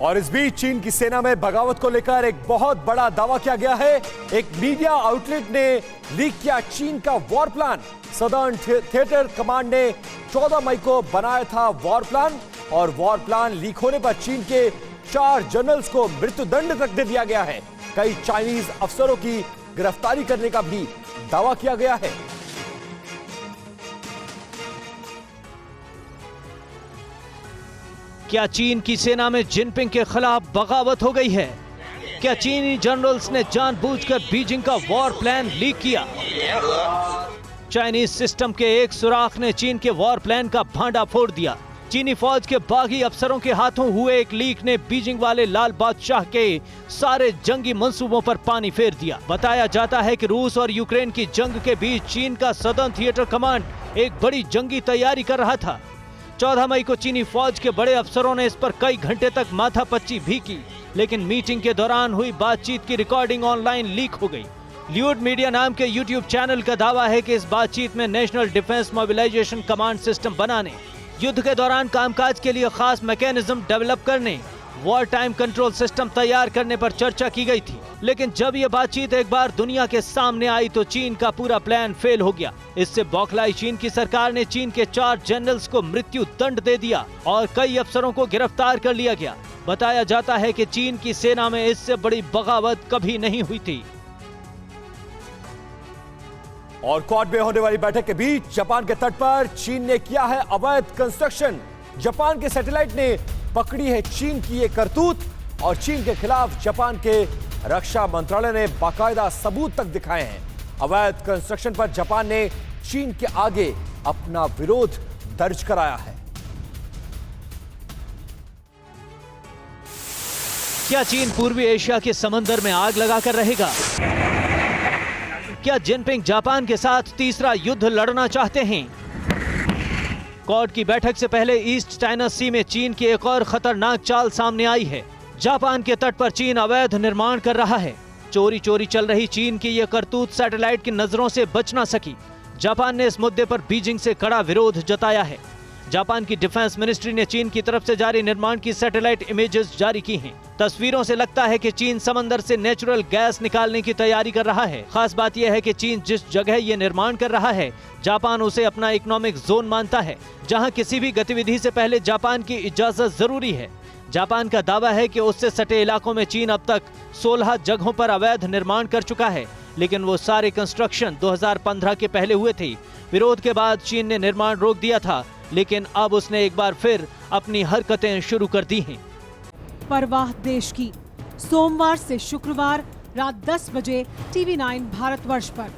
और इस बीच चीन की सेना में बगावत को लेकर एक बहुत बड़ा दावा किया गया है। एक मीडिया आउटलेट ने लीक किया चीन का war plan. Southern theatre command ने 14 मई को बनाया था वॉर प्लान, और वॉर प्लान लीक होने पर चीन के 4 जनरल्स को मृत्युदंड तक दे दिया गया है। कई चाइनीज अफसरों की गिरफ्तारी करने का भी दावा किया गया है। क्या चीन की सेना में जिनपिंग के खिलाफ बगावत हो गई है? क्या चीनी जनरल्स ने जानबूझकर बीजिंग का वॉर प्लान लीक किया? चाइनीज सिस्टम के एक सुराख ने चीन के वॉर प्लान का भांडा फोड़ दिया। चीनी फौज के बागी अफसरों के हाथों हुए एक लीक ने बीजिंग वाले लाल बादशाह के सारे जंगी मंसूबों पर पानी फेर दिया। बताया जाता है कि रूस और यूक्रेन की जंग के बीच चीन का सदर्न थिएटर कमांड एक बड़ी जंगी तैयारी कर रहा था। 14 मई को चीनी फौज के बड़े अफसरों ने इस पर कई घंटे तक माथापच्ची भी की, लेकिन मीटिंग के दौरान हुई बातचीत की रिकॉर्डिंग ऑनलाइन लीक हो गई। ल्यूड मीडिया नाम के यूट्यूब चैनल का दावा है कि इस बातचीत में national defence mobilisation command system बनाने, युद्ध के दौरान कामकाज के लिए खास मैकेनिज्म डेवलप करने, वॉर टाइम कंट्रोल सिस्टम तैयार करने पर चर्चा की गई थी। लेकिन जब यह बातचीत एक बार दुनिया के सामने आई तो चीन का पूरा प्लान फेल हो गया। इससे बौखलाई चीन की सरकार ने चीन के 4 जनरल्स को मृत्यु दंड दे दिया और कई अफसरों को गिरफ्तार कर लिया गया। बताया जाता है कि चीन की सेना में इससे बड़ी बगावत कभी नहीं हुई थी। और क्वाड में होने वाली बैठक के बीच जापान के तट पर चीन ने किया है अवैध कंस्ट्रक्शन। जापान के सैटेलाइट ने पकड़ी है चीन की ये करतूत, और चीन के खिलाफ जापान के रक्षा मंत्रालय ने बाकायदा सबूत तक दिखाए हैं। अवैध कंस्ट्रक्शन पर जापान ने चीन के आगे अपना विरोध दर्ज कराया है। क्या चीन पूर्वी एशिया के समंदर में आग लगाकर रहेगा? क्या जिनपिंग जापान के साथ तीसरा युद्ध लड़ना चाहते हैं? क्वाड की बैठक से पहले ईस्ट चाइना सी में चीन की एक और खतरनाक चाल सामने आई है। जापान के तट पर चीन अवैध निर्माण कर रहा है। चोरी चोरी चल रही चीन की यह करतूत सैटेलाइट की नजरों से बच ना सकी। जापान ने इस मुद्दे पर बीजिंग से कड़ा विरोध जताया है। जापान की डिफेंस मिनिस्ट्री ने चीन की तरफ से जारी निर्माण की सैटेलाइट इमेजेस जारी की हैं। तस्वीरों से लगता है कि चीन समंदर से नेचुरल गैस निकालने की तैयारी कर रहा है। खास बात यह है कि चीन जिस जगह ये निर्माण कर रहा है, जापान उसे अपना इकोनॉमिक जोन मानता है, जहां किसी भी गतिविधि से पहले जापान की इजाजत जरूरी है। जापान का दावा है कि उससे सटे इलाकों में चीन अब तक 16 जगहों पर अवैध निर्माण कर चुका है, लेकिन वो सारे कंस्ट्रक्शन 2015 के पहले हुए थे। विरोध के बाद चीन ने निर्माण रोक दिया था, लेकिन अब उसने एक बार फिर अपनी हरकतें शुरू कर दी हैं। परवाह देश की, सोमवार से शुक्रवार रात 10 बजे TV9 भारतवर्ष पर।